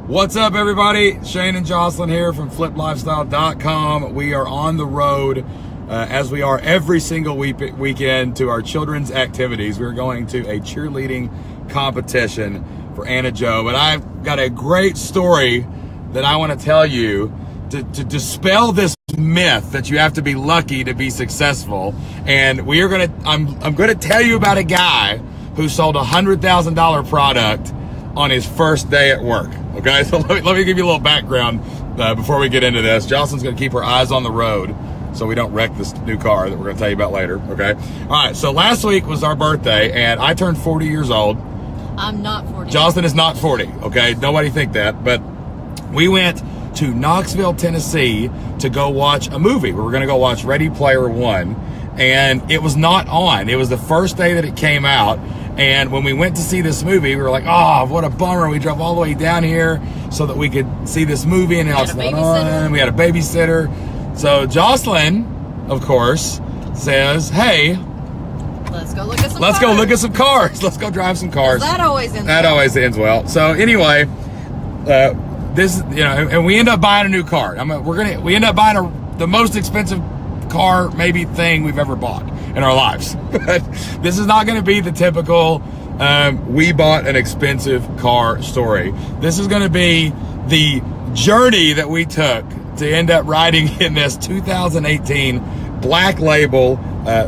What's up, everybody? Shane and Jocelyn here from fliplifestyle.com. We are on the road, as we are every single weekend, to our children's activities. We're going to a cheerleading competition for Anna Joe. But I've got a great story that I want to tell you to dispel this myth that you have to be lucky to be successful. And I'm gonna tell you about a guy who sold a $100,000 product on his first day at work. Okay, so let me give you a little background before we get into this. Jocelyn's gonna keep her eyes on the road so we don't wreck this new car that we're gonna tell you about later. Okay, all right. So last week was our birthday, and I turned 40 years old. I'm not 40. Jocelyn is not 40. Okay, nobody think that. But we went to Knoxville, Tennessee to go watch a movie. We were gonna go watch Ready Player One, and it was not on. It was the first day that it came out. And when we went to see this movie, we were like, oh, what a bummer. We drove all the way down here so that we could see this movie, and it's not on. We had a babysitter. So Jocelyn, of course, says, hey, let's go look at some cars. Let's go drive some cars. That always ends always ends well. So anyway, and we end up buying a new car. We end up buying the most expensive car thing we've ever bought in our lives. But this is not going to be the typical we bought an expensive car story. This is going to be the journey that we took to end up riding in this 2018 black label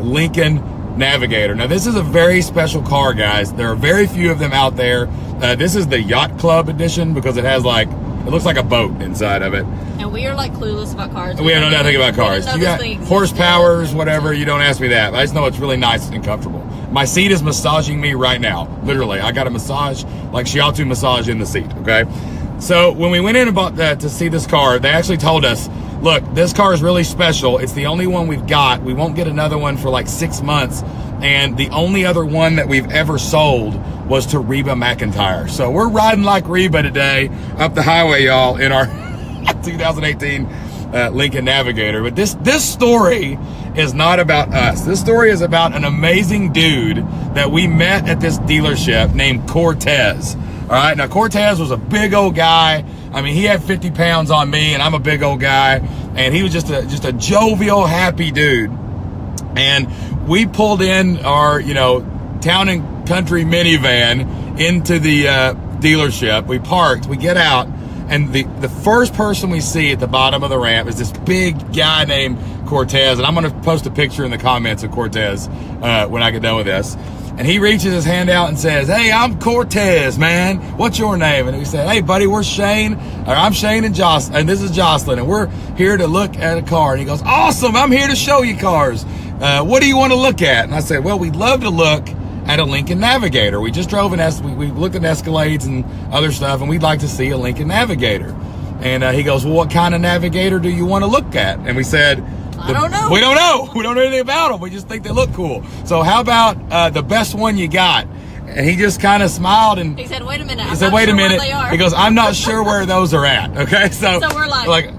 Lincoln Navigator. Now, this is a very special car, guys. There are very few of them out there. This is the Yacht Club edition because it looks like a boat inside of it. And we are like clueless about cars. We don't know nothing about cars. You got horsepowers, whatever, you don't ask me that. I just know it's really nice and comfortable. My seat is massaging me right now. Literally, I got a massage, like shiatsu massage in the seat, okay? So when we went in to see this car, they actually told us, look, this car is really special. It's the only one we've got. We won't get another one for like 6 months. And the only other one that we've ever sold was to Reba McEntire. So we're riding like Reba today up the highway, y'all, in our 2018 Lincoln Navigator. But this story is not about us. This story is about an amazing dude that we met at this dealership named Cortez. All right, now Cortez was a big old guy. I mean, he had 50 pounds on me, and I'm a big old guy. And he was just a jovial, happy dude. And we pulled in our, town and country minivan into the dealership. We parked, we get out, and the first person we see at the bottom of the ramp is this big guy named Cortez. And I'm going to post a picture in the comments of Cortez when I get done with this. And he reaches his hand out and says, hey, I'm Cortez, man. What's your name? And we said, hey, buddy, I'm Shane and Jocelyn, and this is Jocelyn, and we're here to look at a car. And he goes, awesome, I'm here to show you cars. What do you want to look at? And I said, well, we'd love to look at a Lincoln Navigator. We just drove we looked at Escalades and other stuff, and we'd like to see a Lincoln Navigator. And he goes, well, what kind of Navigator do you want to look at? And we said, I don't know. We don't know. We don't know anything about them. We just think they look cool. So how about the best one you got? And he just kind of smiled and he said, wait a minute. Where they are. He goes, I'm not sure where those are at. Okay, so we're like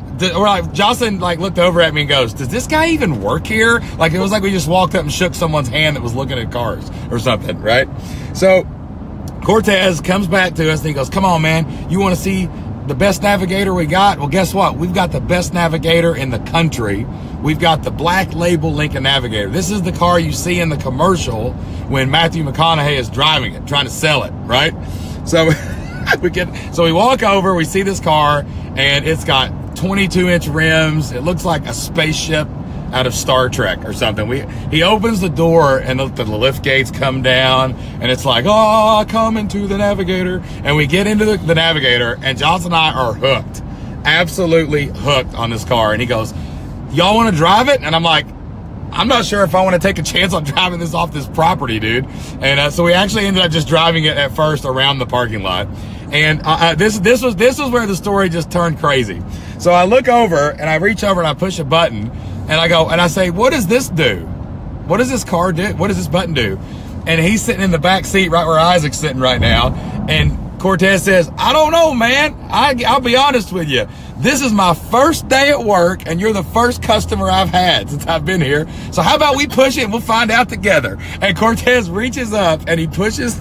Jocelyn looked over at me and goes, does this guy even work here? Like, it was like we just walked up and shook someone's hand that was looking at cars or something, right? So Cortez comes back to us and he goes, come on, man, you want to see the best Navigator we got? Well, guess what? We've got the best Navigator in the country. We've got the black label Lincoln Navigator. This is the car you see in the commercial when Matthew McConaughey is driving it, trying to sell it, right? So we walk over, we see this car, and it's got 22-inch rims. It looks like a spaceship out of Star Trek or something. He opens the door, and the lift gates come down, and it's like, oh, come into the Navigator. And we get into the Navigator, and Jocelyn and I are hooked, absolutely hooked on this car. And he goes, y'all want to drive it? And I'm like, I'm not sure if I want to take a chance on driving this off this property, dude. And so we actually ended up just driving it at first around the parking lot. And this was where the story just turned crazy. So I look over and I reach over and I push a button and I say, what does this do? What does this car do? What does this button do? And he's sitting in the back seat right where Isaac's sitting right now. And Cortez says, I don't know, man. I'll be honest with you. This is my first day at work, and you're the first customer I've had since I've been here. So how about we push it and we'll find out together? And Cortez reaches up and he pushes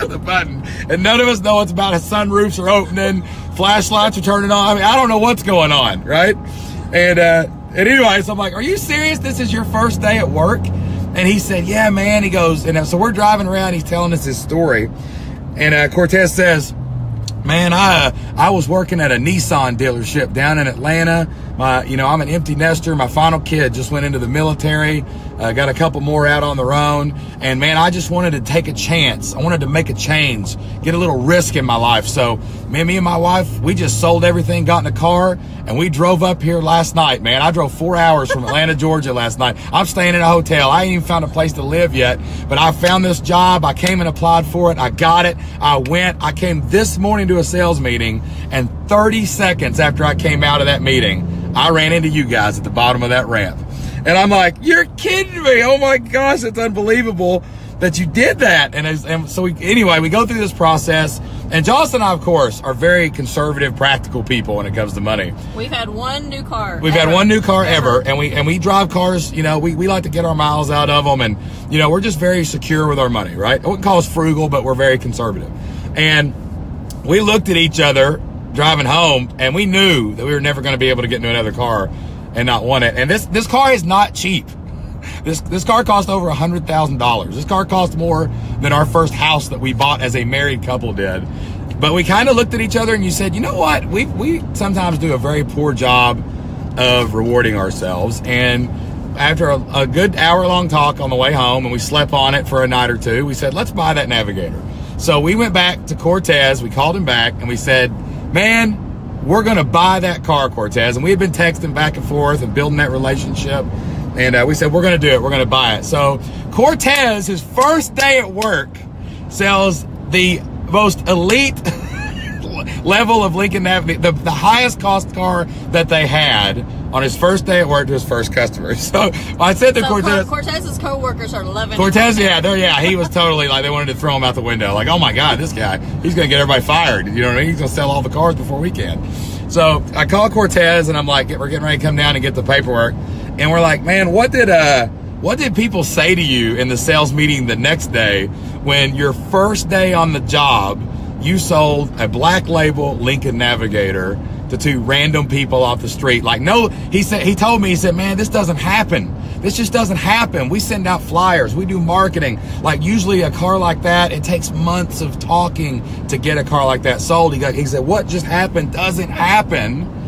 the button. And none of us know what's about. Sunroofs are opening, flashlights are turning on. I mean, I don't know what's going on, right? And anyway, so I'm like, are you serious? This is your first day at work? And he said, yeah, man. He goes, and so we're driving around. He's telling us his story. And Cortez says, man, I was working at a Nissan dealership down in Atlanta. I'm an empty nester. My final kid just went into the military. Got a couple more out on their own. And man, I just wanted to take a chance. I wanted to make a change, get a little risk in my life. So me and my wife, we just sold everything, got in a car, and we drove up here last night, man. I drove 4 hours from Atlanta, Georgia last night. I'm staying in a hotel. I ain't even found a place to live yet, but I found this job. I came and applied for it. I got it. I went. I came this morning to a sales meeting, and 30 seconds after I came out of that meeting, I ran into you guys at the bottom of that ramp. And I'm like, you're kidding me. Oh my gosh, it's unbelievable that you did that. And so we go through this process. And Jocelyn and I, of course, are very conservative, practical people when it comes to money. We've had one new car. We've had one new car ever. And we drive cars, we like to get our miles out of them. And, we're just very secure with our money, right? I wouldn't call us frugal, but we're very conservative. And we looked at each other driving home, and we knew that we were never going to be able to get into another car and not want it. And this car is not cheap. This car cost over $100,000. This car cost more than our first house that we bought as a married couple did. But we kind of looked at each other, and you said, you know what? We sometimes do a very poor job of rewarding ourselves. And after a good hour-long talk on the way home, and we slept on it for a night or two, we said, let's buy that Navigator. So we went back to Cortez. We called him back, and we said, man, we're going to buy that car, Cortez. And we had been texting back and forth and building that relationship. And we said, we're going to do it. We're going to buy it. So Cortez, his first day at work, sells the most elite level of Lincoln Navigator, the highest cost car that they had on his first day at work to his first customer. So I said to Cortez. Cortez's co-workers are loving Cortez, he was totally like, they wanted to throw him out the window. Like, oh my God, this guy, he's going to get everybody fired. You know what I mean? He's going to sell all the cars before we can. So I called Cortez, and I'm like, we're getting ready to come down and get the paperwork. And we're like, man, what did people say to you in the sales meeting the next day when your first day on the job, you sold a black label Lincoln Navigator to two random people off the street? Like, no, he told me, man, this doesn't happen. This just doesn't happen. We send out flyers. We do marketing. Like, usually a car like that, it takes months of talking to get a car like that sold. He said, what just happened doesn't happen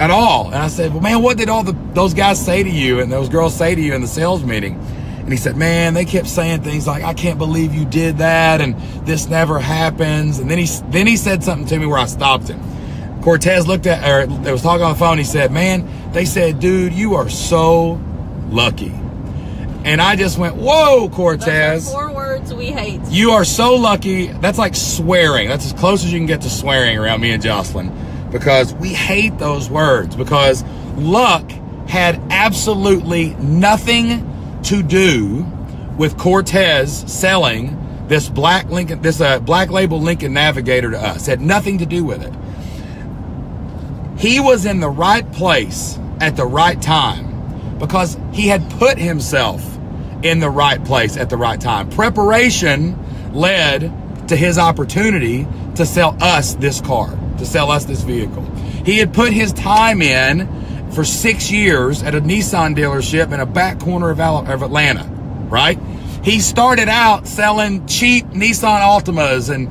at all. And I said, well, man, what did those guys say to you and those girls say to you in the sales meeting? And he said, man, they kept saying things like, I can't believe you did that, and this never happens. And then he said something to me where I stopped him. Cortez they was talking on the phone. He said, man, they said, dude, you are so lucky. And I just went, whoa, Cortez. Those are 4 words we hate. You are so lucky. That's like swearing. That's as close as you can get to swearing around me and Jocelyn, because we hate those words, because luck had absolutely nothing to do with Cortez selling this black label Lincoln Navigator to us. It had nothing to do with it. He was in the right place at the right time because he had put himself in the right place at the right time. Preparation led to his opportunity to sell us this car, to sell us this vehicle. He had put his time in for 6 years at a Nissan dealership in a back corner of Atlanta, right? He started out selling cheap Nissan Altimas and,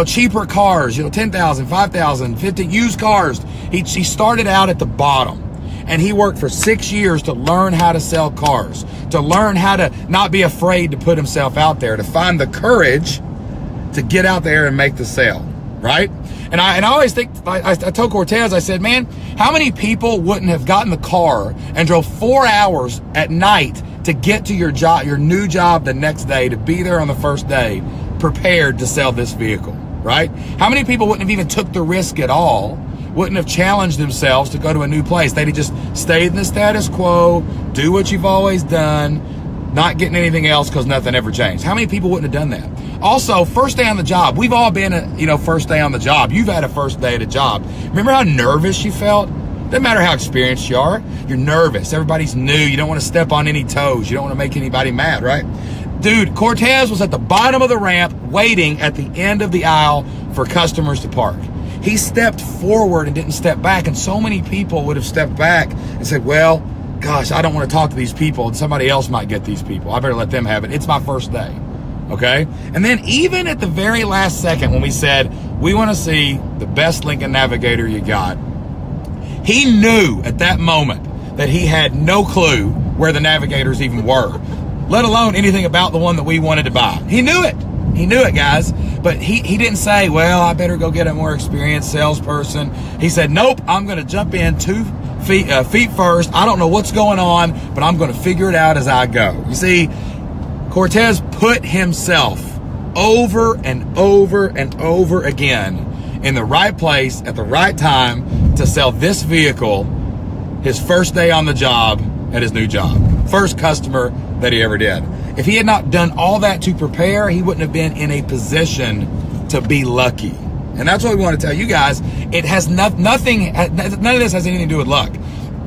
cheaper cars, $10,000, $5,000, $50 used cars. He started out at the bottom, and he worked for 6 years to learn how to sell cars, to learn how to not be afraid to put himself out there, to find the courage to get out there and make the sale, right? And I always think, I told Cortez, I said, man, how many people wouldn't have gotten the car and drove 4 hours at night to get to your job, your new job the next day, to be there on the first day, prepared to sell this vehicle, right? How many people wouldn't have even took the risk at all, wouldn't have challenged themselves to go to a new place? They'd have just stayed in the status quo, do what you've always done, not getting anything else because nothing ever changed. How many people wouldn't have done that? Also, first day on the job. We've all been first day on the job. You've had a first day at a job. Remember how nervous you felt? Doesn't matter how experienced you are. You're nervous. Everybody's new. You don't want to step on any toes. You don't want to make anybody mad, right? Dude, Cortez was at the bottom of the ramp, waiting at the end of the aisle for customers to park. He stepped forward and didn't step back. And so many people would have stepped back and said, well, gosh, I don't want to talk to these people, and somebody else might get these people. I better let them have it. It's my first day. Okay? And then even at the very last second when we said, we want to see the best Lincoln Navigator you got, he knew at that moment that he had no clue where the Navigators even were, let alone anything about the one that we wanted to buy. He knew it. He knew it, guys. But he didn't say, well, I better go get a more experienced salesperson. He said, nope, I'm going to jump in 2 feet first. I don't know what's going on, but I'm going to figure it out as I go. You see, Cortez put himself over and over and over again in the right place at the right time to sell this vehicle his first day on the job at his new job. First customer that he ever did. If he had not done all that to prepare, he wouldn't have been in a position to be lucky. And that's what we want to tell you guys. It has nothing, none of this has anything to do with luck.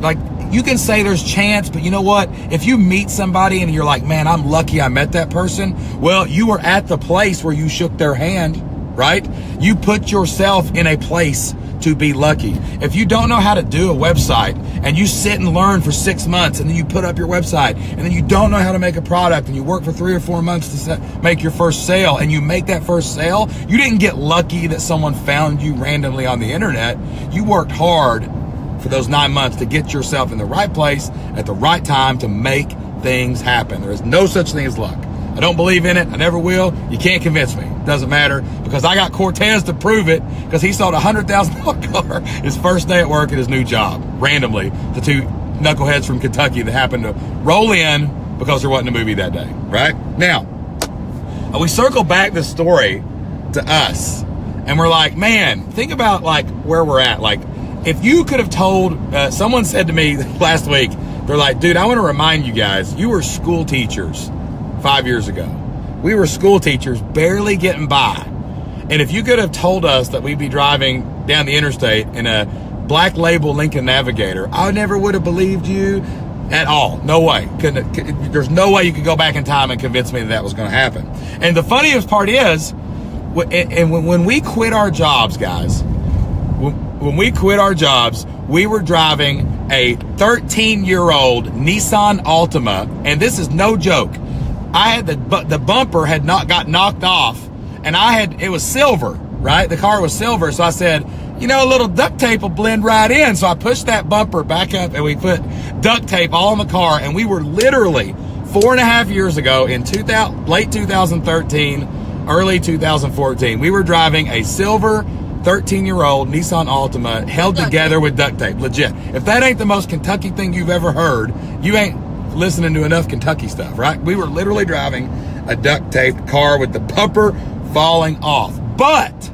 Like, you can say there's chance, but you know what? If you meet somebody and you're like, man, I'm lucky I met that person. Well, you were at the place where you shook their hand, right? You put yourself in a place to be lucky. If you don't know how to do a website and you sit and learn for 6 months and then you put up your website and then you don't know how to make a product and you work for 3 or 4 months to make your first sale and you make that first sale, you didn't get lucky that someone found you randomly on the internet. You worked hard for those 9 months to get yourself in the right place at the right time to make things happen. There is no such thing as luck. I don't believe in it. I never will. You can't convince me. It doesn't matter, because I got Cortez to prove it, because he sold a $100,000 car his first day at work at his new job, randomly, to 2 knuckleheads from Kentucky that happened to roll in because there wasn't a movie that day, right? Now, we circle back the story to us, and we're like, man, think about like where we're at. Like, if you could have told, someone said to me last week, they're like, dude, I want to remind you guys, you were school teachers 5 years ago. We were school teachers barely getting by. And if you could have told us that we'd be driving down the interstate in a black label Lincoln Navigator, I never would have believed you at all. No way. There's no way you could go back in time and convince me that was going to happen. And the funniest part is, when we quit our jobs, guys, when we quit our jobs, we were driving a 13-year-old Nissan Altima, and this is no joke. I had the bumper had not got knocked off, and it was silver, right? The car was silver, so I said, you know, a little duct tape will blend right in. So I pushed that bumper back up, and we put duct tape all in the car, and we were literally 4.5 years ago in late 2013, early 2014. We were driving a silver 13-year-old Nissan Altima held together with duct tape. Legit. If that ain't the most Kentucky thing you've ever heard, you ain't listening to enough Kentucky stuff, right? We were literally driving a duct taped car with the bumper falling off. But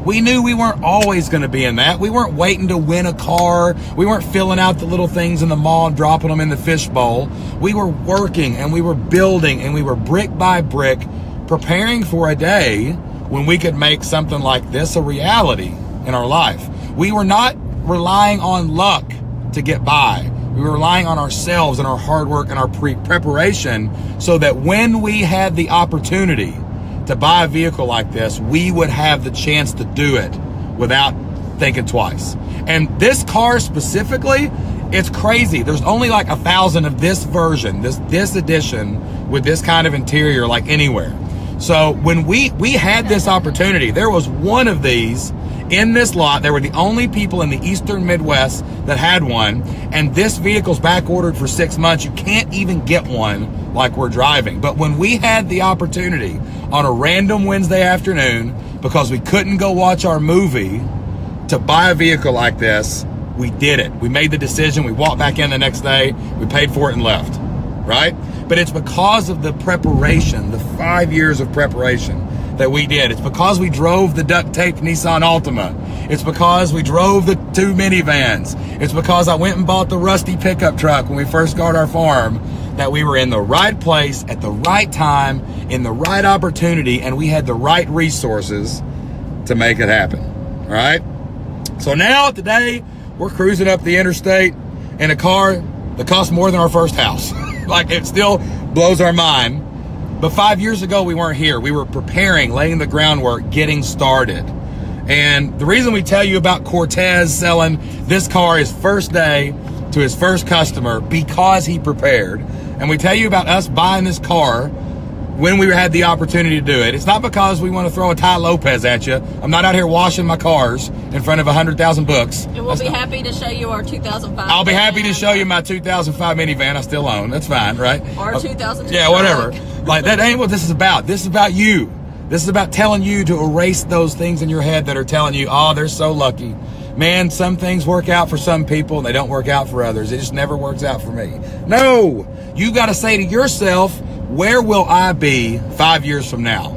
we knew we weren't always going to be in that. We weren't waiting to win a car. We weren't filling out the little things in the mall and dropping them in the fishbowl. We were working, and we were building, and we were brick by brick preparing for a day when we could make something like this a reality in our life. We were not relying on luck to get by. We were relying on ourselves and our hard work and our preparation, so that when we had the opportunity to buy a vehicle like this, we would have the chance to do it without thinking twice. And this car specifically, it's crazy. There's only like 1,000 of this version, this edition with this kind of interior, like anywhere. So when we had this opportunity, there was one of these in this lot. They were the only people in the Eastern Midwest that had one, and this vehicle's back ordered for 6 months. You can't even get one like we're driving. But when we had the opportunity on a random Wednesday afternoon, because we couldn't go watch our movie, to buy a vehicle like this, we did it. We made the decision. We walked back in the next day. We paid for it and left, right? But it's because of the preparation, the 5 years of preparation that we did. It's because we drove the duct taped Nissan Altima. It's because we drove the 2 minivans. It's because I went and bought the rusty pickup truck when we first got our farm, that we were in the right place at the right time, in the right opportunity, and we had the right resources to make it happen, all right? So now, today, we're cruising up the interstate in a car that costs more than our first house. Like, it still blows our mind But 5 years ago, we weren't here. We were preparing, laying the groundwork, getting started. And the reason we tell you about Cortez selling this car his first day to his first customer, because he prepared. And we tell you about us buying this car when we had the opportunity to do it. It's not because we want to throw a Ty Lopez at you. I'm not out here washing my cars in front of 100,000 books. And we'll be happy to show you our 2005. I'll be happy to show you my 2005 minivan I still own. That's fine, right? Or 2002. Yeah, whatever. Like, that ain't what this is about. This is about you. This is about telling you to erase those things in your head that are telling you, oh, they're so lucky. Man, some things work out for some people and they don't work out for others. It just never works out for me. No, you got to say to yourself, where will I be 5 years from now?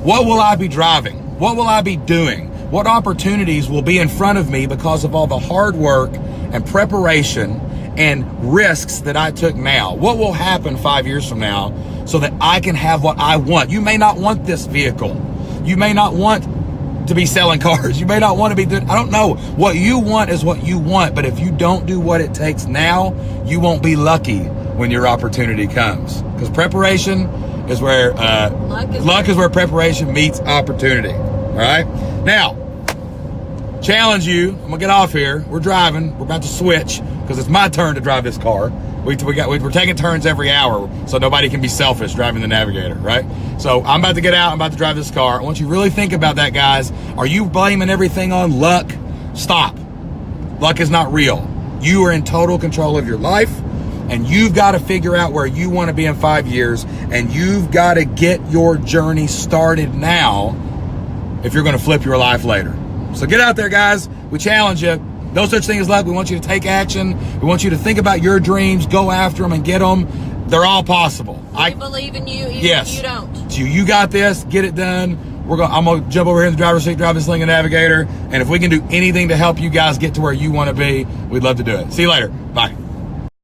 What will I be driving? What will I be doing? What opportunities will be in front of me because of all the hard work and preparation and risks that I took now? What will happen 5 years from now so that I can have what I want? You may not want this vehicle. You may not want to be selling cars. You may not want to be doing, I don't know. What you want is what you want, but if you don't do what it takes now, you won't be lucky when your opportunity comes. Because preparation is where, luck is where preparation meets opportunity. All right? Now, challenge you. I'm gonna get off here. We're driving. We're about to switch because it's my turn to drive this car. We're taking turns every hour, so nobody can be selfish driving the Navigator, right? So I'm about to get out. I'm about to drive this car. I want you to really think about that, guys. Are you blaming everything on luck? Stop. Luck is not real. You are in total control of your life, and you've got to figure out where you want to be in 5 years, and you've got to get your journey started now if you're going to flip your life later. So get out there, guys. We challenge you. No such thing as luck. We want you to take action. We want you to think about your dreams, go after them, and get them. They're all possible. I believe in you, even yes. if you don't. So you got this. Get it done. I'm gonna jump over here in the driver's seat, drive this thing a Navigator, and if we can do anything to help you guys get to where you want to be, we'd love to do it. See you later. Bye.